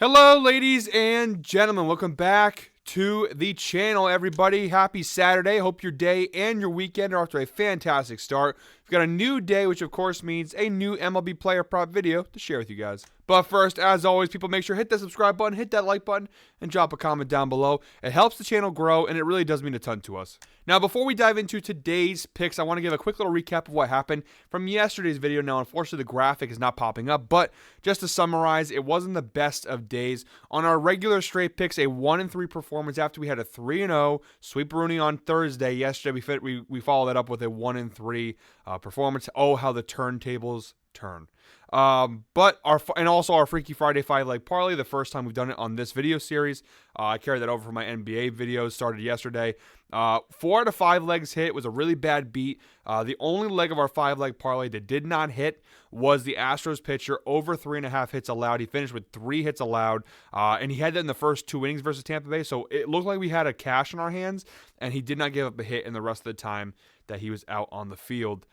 Hello, ladies and gentlemen. Welcome back to the channel, everybody. Happy Saturday. Hope your day and your weekend are off to a fantastic start. We've got a new day, which of course means a new MLB Player Prop video to share with you guys. But first, as always, people, make sure to hit that subscribe button, hit that like button, and drop a comment down below. It helps the channel grow, and it really does mean a ton to us. Now, before we dive into today's picks, I want to give a quick little recap of what happened from yesterday's video. Now, unfortunately, the graphic is not popping up, but just to summarize, it wasn't the best of days. On our regular straight picks, a 1-3 performance after we had a 3-0 sweep Rooney on Thursday. Yesterday, we followed that up with a 1-3 performance. Oh, how the turntables turn. And also our Freaky Friday 5-leg parlay, the first time we've done it on this video series. I carried that over from my NBA videos, started yesterday. 4 out of 5 legs hit. It was a really bad beat. The only leg of our 5-leg parlay that did not hit was the Astros pitcher, over 3.5 hits allowed. He finished with 3 hits allowed, and he had that in the first 2 innings versus Tampa Bay, so it looked like we had a cash in our hands, and he did not give up a hit in the rest of the time that he was out on the field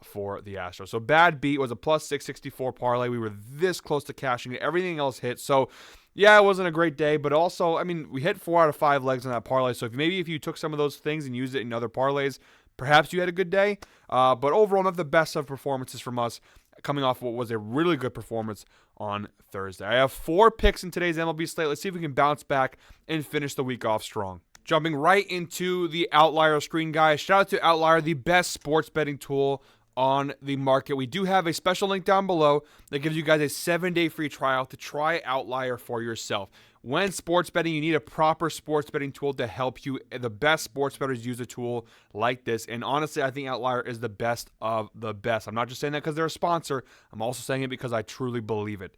for the Astros. So bad beat. Was a plus 664 parlay. We were this close to cashing it. Everything else hit. So yeah, it wasn't a great day, but also, I mean, we hit 4 out of 5 legs on that parlay. So if you took some of those things and used it in other parlays, perhaps you had a good day. But overall, not the best of performances from us, coming off what was a really good performance on Thursday. I have 4 picks in today's MLB slate. Let's see if we can bounce back and finish the week off strong. Jumping right into the Outlier screen, guys. Shout out to Outlier, the best sports betting tool on the market. We do have a special link down below that gives you guys a 7-day free trial to try Outlier for yourself. When sports betting, you need a proper sports betting tool to help you. The best sports bettors use a tool like this. And honestly, I think Outlier is the best of the best. I'm not just saying that because they're a sponsor. I'm also saying it because I truly believe it.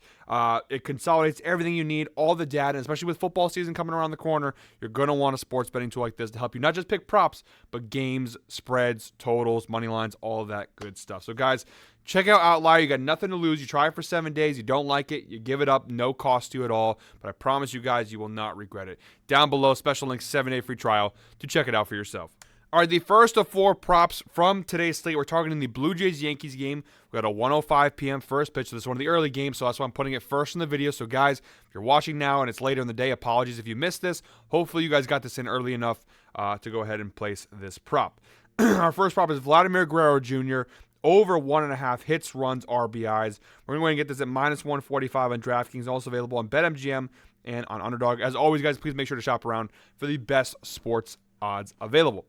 It consolidates everything you need, all the data, and especially with football season coming around the corner, you're going to want a sports betting tool like this to help you not just pick props, but games, spreads, totals, money lines, all of that good stuff. So guys, check out Outlier. You got nothing to lose. You try it for 7 days. You don't like it, you give it up. No cost to you at all. But I promise you guys, you will not regret it. Down below, special link, 7-day free trial to check it out for yourself. All right, the first of 4 props from today's slate. We're targeting the Blue Jays-Yankees game. We got a 1:05 p.m. first pitch. So this is one of the early games, so that's why I'm putting it first in the video. So guys, if you're watching now and it's later in the day, apologies if you missed this. Hopefully you guys got this in early enough to go ahead and place this prop. Our first prop is Vladimir Guerrero Jr., over 1.5 hits, runs, RBIs. We're going to get this at minus 145 on DraftKings. Also available on BetMGM and on Underdog. As always, guys, please make sure to shop around for the best sports odds available.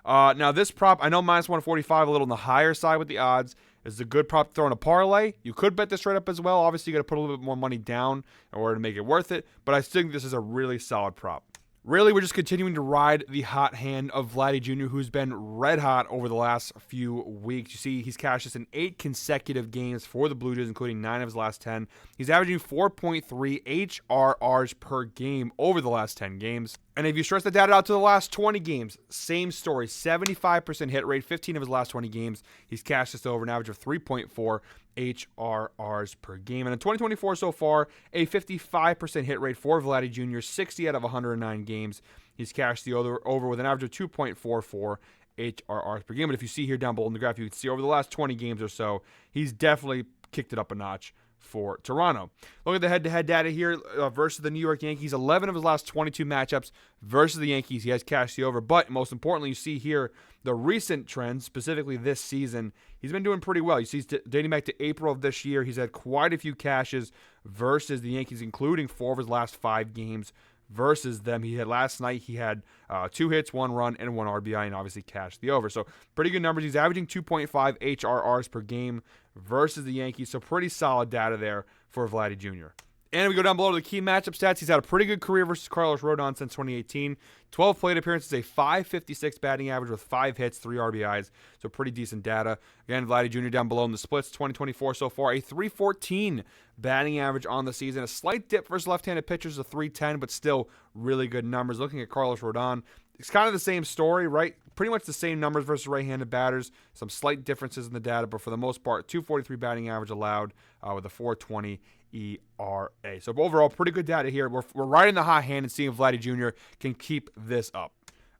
Now, this prop, I know minus 145, a little on the higher side with the odds. It's a good prop to throw in a parlay. You could bet this straight up as well. Obviously, you got to put a little bit more money down in order to make it worth it. But I think this is a really solid prop. Really, we're just continuing to ride the hot hand of Vladdy Jr., who's been red hot over the last few weeks. You see, he's cashed this in 8 consecutive games for the Blue Jays, including 9 of his last 10. He's averaging 4.3 HRRs per game over the last 10 games. And if you stretch the data out to the last 20 games, same story, 75% hit rate, 15 of his last 20 games. He's cashed this over an average of 3.4 HRRs per game. And in 2024 so far, a 55% hit rate for Vladdy Jr., 60 out of 109 games. He's cashed the over with an average of 2.44 HRRs per game. But if you see here down below in the graph, you can see over the last 20 games or so, he's definitely kicked it up a notch for Toronto. Look at the head-to-head data here versus the New York Yankees. 11 of his last 22 matchups versus the Yankees, he has cashed the over. But most importantly, you see here the recent trends, specifically this season, he's been doing pretty well. You see, dating back to April of this year, he's had quite a few cashes versus the Yankees, including 4 of his last 5 games versus them. He had last night, he had 2 hits, 1 run, and 1 RBI, and obviously cashed the over. So pretty good numbers. He's averaging 2.5 HRRs per game versus the Yankees. So pretty solid data there for Vladdy Jr. And we go down below to the key matchup stats. He's had a pretty good career versus Carlos Rodon since 2018. 12 plate appearances, a 556 batting average with 5 hits, 3 RBIs. So pretty decent data. Again, Vladdy Jr. down below in the splits. 2024 so far, a 314 batting average on the season. A slight dip versus left-handed pitchers, a 310, but still really good numbers. Looking at Carlos Rodon, it's kind of the same story, right? Pretty much the same numbers versus right-handed batters. Some slight differences in the data, but for the most part, 243 batting average allowed with a 420 ERA. So overall, pretty good data here. We're riding the hot hand and seeing if Vladdy Jr. can keep this up.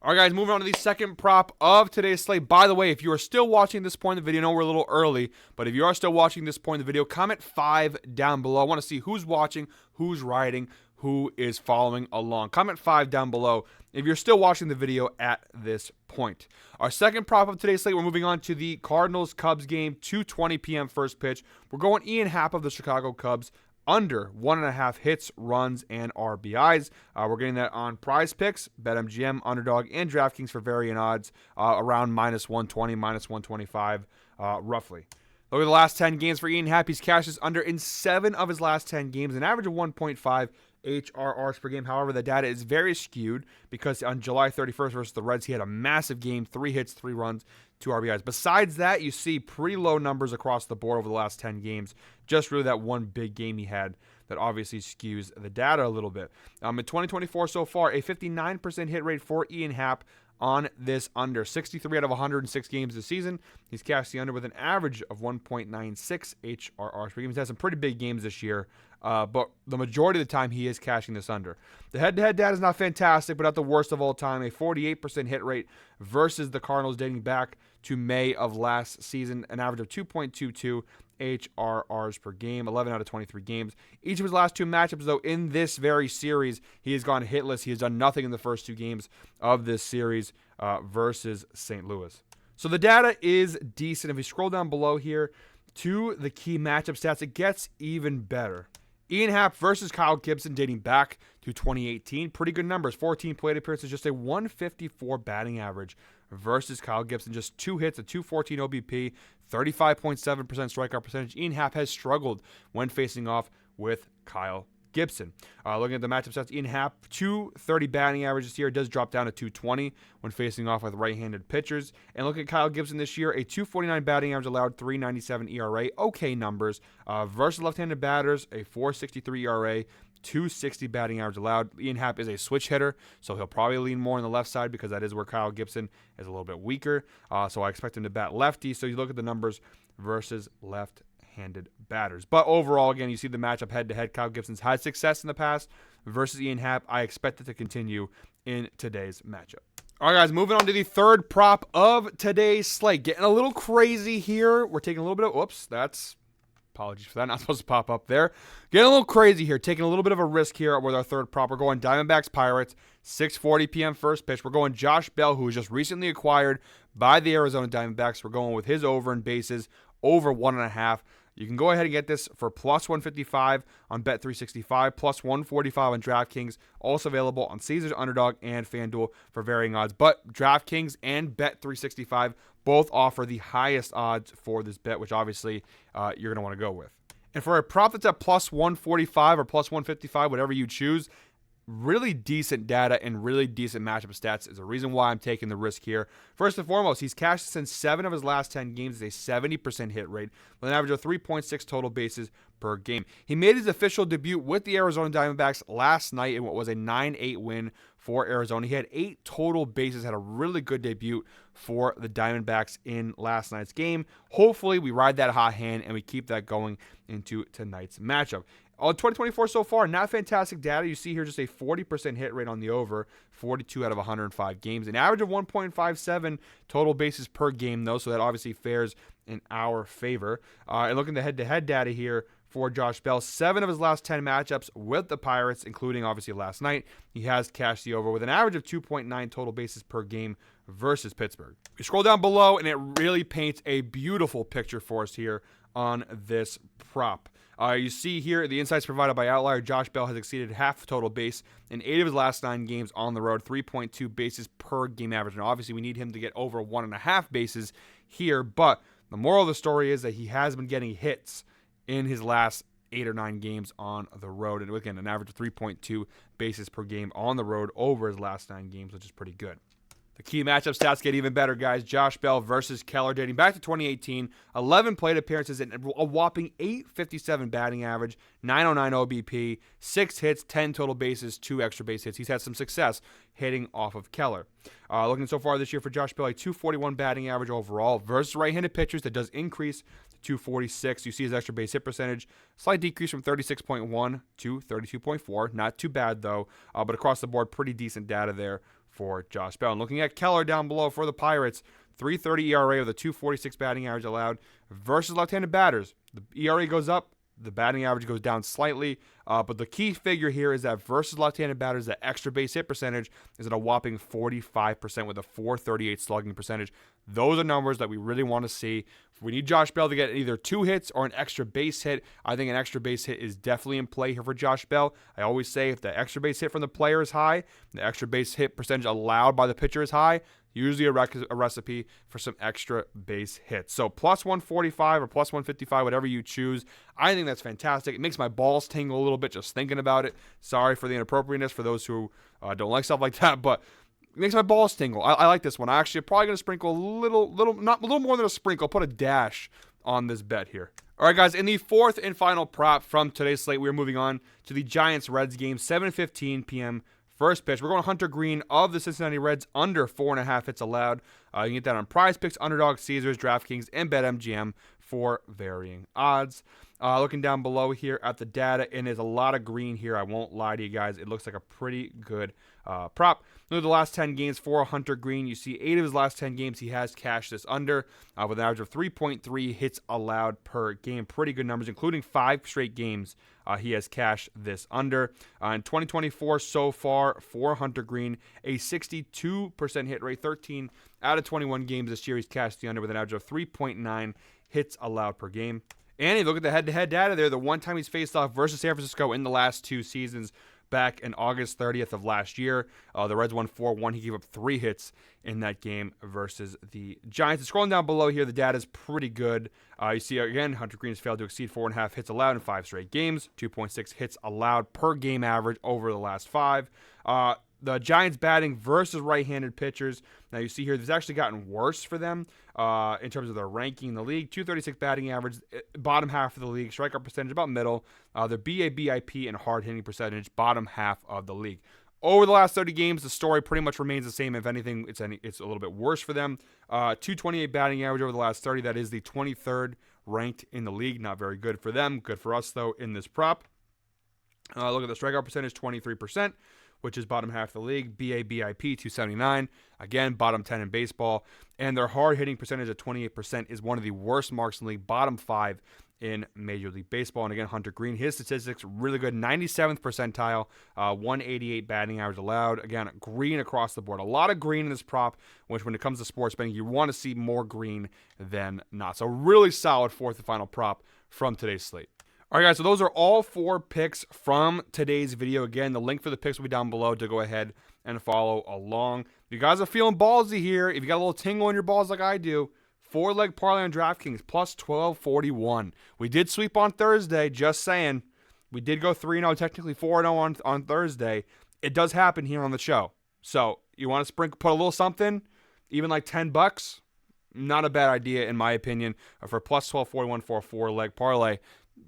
All right, guys, moving on to the second prop of today's slate. By the way, if you are still watching this point in the video, I know we're a little early, but if you are still watching this point in the video, comment 5 down below. I want to see who's watching, who's riding, who is following along. Comment 5 down below if you're still watching the video at this point. Our second prop of today's slate, we're moving on to the Cardinals-Cubs game, 2:20 p.m. first pitch. We're going Ian Happ of the Chicago Cubs, under 1.5 hits, runs, and RBIs. We're getting that on Prize Picks, BetMGM, Underdog, and DraftKings for varying odds around -120, -125, roughly. Look at the last 10 games for Ian Happ. He's cashed this under in 7 of his last 10 games, an average of 1.5 HRRs per game. However, the data is very skewed because on July 31st versus the Reds, he had a massive game, 3 hits, 3 runs, 2 RBIs. Besides that, you see pretty low numbers across the board over the last 10 games. Just really that one big game he had that obviously skews the data a little bit. In 2024 so far, a 59% hit rate for Ian Happ on this under. 63 out of 106 games this season. He's cashed the under with an average of 1.96 HRRs per game. He's had some pretty big games this year, but the majority of the time he is cashing this under. The head-to-head data is not fantastic, but not the worst of all time. A 48% hit rate versus the Cardinals dating back to May of last season, an average of 2.22 HRRs per game, 11 out of 23 games. Each of his last 2 matchups, though, in this very series, he has gone hitless. He has done nothing in the first 2 games of this series versus St. Louis. So the data is decent. If we scroll down below here to the key matchup stats, it gets even better. Ian Happ versus Kyle Gibson dating back to 2018. Pretty good numbers. 14 plate appearances, just a 154 batting average versus Kyle Gibson. Just 2 hits, a 214 OBP, 35.7% strikeout percentage. Ian Happ has struggled when facing off with Kyle Gibson. Looking at the matchup stats, Ian Happ, 230 batting average this year. It does drop down to 220 when facing off with right-handed pitchers. And look at Kyle Gibson this year, a 249 batting average allowed, 397 ERA. Okay numbers. Versus left-handed batters, a 463 ERA, 260 batting average allowed. Ian Happ is a switch hitter, so he'll probably lean more on the left side because that is where Kyle Gibson is a little bit weaker. So I expect him to bat lefty. So you look at the numbers versus left-handed batters. But overall, again, you see the matchup head-to-head. Kyle Gibson's had success in the past versus Ian Happ. I expect it to continue in today's matchup. All right, guys, moving on to the third prop of today's slate. Getting a little crazy here. We're taking a little bit of, whoops, apologies for that, not supposed to pop up there. Getting a little crazy here, taking a little bit of a risk here with our third prop. We're going Diamondbacks Pirates, 6:40 p.m. first pitch. We're going Josh Bell, who was just recently acquired by the Arizona Diamondbacks. We're going with his over in bases, over 1.5. You can go ahead and get this for plus 155 on Bet365, plus 145 on DraftKings. Also available on Caesars, Underdog, and FanDuel for varying odds. But DraftKings and Bet365 both offer the highest odds for this bet, which obviously you're going to want to go with. And for a prop that's at plus 145 or plus 155, whatever you choose, really decent data and really decent matchup stats is the reason why I'm taking the risk here. First and foremost, he's cashed this in 7 of his last 10 games, a 70% hit rate with an average of 3.6 total bases per game. He made his official debut with the Arizona Diamondbacks last night in what was a 9-8 win for Arizona. He had 8 total bases, had a really good debut for the Diamondbacks in last night's game. Hopefully, we ride that hot hand and we keep that going into tonight's matchup. On 2024 so far, not fantastic data. You see here just a 40% hit rate on the over, 42 out of 105 games. An average of 1.57 total bases per game, though, so that obviously fares in our favor. And looking at the head-to-head data here for Josh Bell, 7 of his last 10 matchups with the Pirates, including obviously last night, he has cashed the over with an average of 2.9 total bases per game versus Pittsburgh. We scroll down below, and it really paints a beautiful picture for us here on this prop. You see here the insights provided by Outlier. Josh Bell has exceeded half total base in 8 of his last 9 games on the road, 3.2 bases per game average. Now, obviously, we need him to get over 1.5 bases here, but the moral of the story is that he has been getting hits in his last 8 or 9 games on the road. And again, an average of 3.2 bases per game on the road over his last 9 games, which is pretty good. The key matchup stats get even better, guys. Josh Bell versus Keller dating back to 2018. 11 plate appearances and a whopping 857 batting average, 909 OBP, 6 hits, 10 total bases, 2 extra base hits. He's had some success hitting off of Keller. Looking so far this year for Josh Bell, a 241 batting average overall versus right-handed pitchers. That does increase to 246. You see his extra base hit percentage, slight decrease from 36.1 to 32.4. Not too bad, though, but across the board, pretty decent data there for Josh Bell. And looking at Keller down below for the Pirates, 3.30 ERA with a 2.46 batting average allowed versus left-handed batters. The ERA goes up, the batting average goes down slightly, but the key figure here is that versus left-handed batters, the extra base hit percentage is at a whopping 45% with a 4.38 slugging percentage. Those are numbers that we really want to see. If we need Josh Bell to get either 2 hits or an extra base hit, I think an extra base hit is definitely in play here for Josh Bell. I always say if the extra base hit from the player is high, the extra base hit percentage allowed by the pitcher is high, usually a recipe for some extra base hits. So plus 145 or plus 155, whatever you choose. I think that's fantastic. It makes my balls tingle a little bit just thinking about it. Sorry for the inappropriateness for those who don't like stuff like that, but it makes my balls tingle. I like this one. I actually am probably going to sprinkle not a little more than a sprinkle. Put a dash on this bet here. All right, guys, in the fourth and final prop from today's slate, we're moving on to the Giants-Reds game, 7:15 p.m. First pitch. We're going Hunter Green of the Cincinnati Reds, under 4.5 hits allowed. You can get that on Prize Picks, Underdog, Caesars, DraftKings, and BetMGM for varying odds. Looking down below here at the data, and there's a lot of green here. I won't lie to you guys. It looks like a pretty good prop. Look at the last 10 games for Hunter Green. You see 8 of his last 10 games, he has cashed this under with an average of 3.3 hits allowed per game. Pretty good numbers, including 5 straight games. He has cashed this under. In 2024 so far for Hunter Green, a 62% hit rate, 13 out of 21 games this year he's cashed the under with an average of 3.9 hits allowed per game. And if you look at the head-to-head data there, the one time he's faced off versus San Francisco in the last 2 seasons, back in August 30th of last year, the Reds won 4-1. He gave up 3 hits in that game versus the Giants. And scrolling down below here, the data is pretty good. You see, again, Hunter Green has failed to exceed 4.5 hits allowed in 5 straight games, 2.6 hits allowed per game average over the last 5. The Giants batting versus right-handed pitchers. Now you see here, this has actually gotten worse for them in terms of their ranking in the league. 236 batting average, bottom half of the league. Strikeout percentage, about middle. Their BABIP and hard hitting percentage, bottom half of the league. Over the last 30 games, the story pretty much remains the same. If anything, it's a little bit worse for them. 228 batting average over the last 30. That is the 23rd ranked in the league. Not very good for them. Good for us, though, in this prop. Look at the strikeout percentage, 23%. Which is bottom half of the league. BABIP, 279. Again, bottom 10 in baseball. And their hard hitting percentage at 28% is one of the worst marks in the league. Bottom 5 in Major League Baseball. And again, Hunter Green, his statistics really good. 97th percentile, 188 batting average allowed. Again, green across the board. A lot of green in this prop, which when it comes to sports betting, you want to see more green than not. So really solid fourth and final prop from today's slate. All right, guys, so those are all 4 picks from today's video. Again, the link for the picks will be down below to go ahead and follow along. If you guys are feeling ballsy here, if you got a little tingle in your balls like I do, 4-leg parlay on DraftKings, plus 1241. We did sweep on Thursday, just saying. We did go 3-0, technically 4-0 on Thursday. It does happen here on the show. So you want to put a little something, even like $10, not a bad idea in my opinion, for plus 1241 for a 4-leg parlay.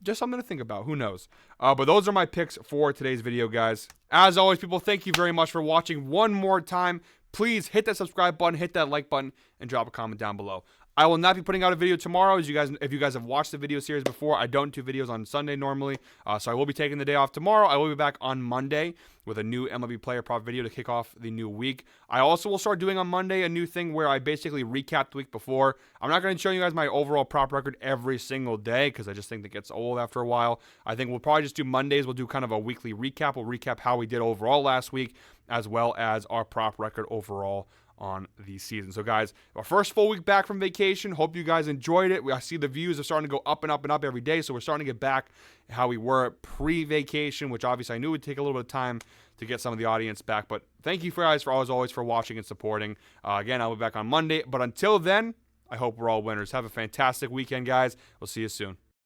Just something to think about. Who knows? But those are my picks for today's video, guys. As always, people, thank you very much for watching. One more time, please hit that subscribe button, hit that like button, and drop a comment down below. I will not be putting out a video tomorrow. If you guys have watched the video series before, I don't do videos on Sunday normally. So I will be taking the day off tomorrow. I will be back on Monday with a new MLB Player Prop video to kick off the new week. I also will start doing on Monday a new thing where I basically recap the week before. I'm not going to show you guys my overall prop record every single day because I just think that gets old after a while. I think we'll probably just do Mondays. We'll do kind of a weekly recap. We'll recap how we did overall last week as well as our prop record overall on the season. So guys, our first full week back from vacation. Hope you guys enjoyed it. I see the views are starting to go up and up and up every day. So we're starting to get back how we were pre-vacation, which obviously I knew would take a little bit of time to get some of the audience back. But thank you guys for as always for watching and supporting. Again, I'll be back on Monday. But until then, I hope we're all winners. Have a fantastic weekend, guys. We'll see you soon.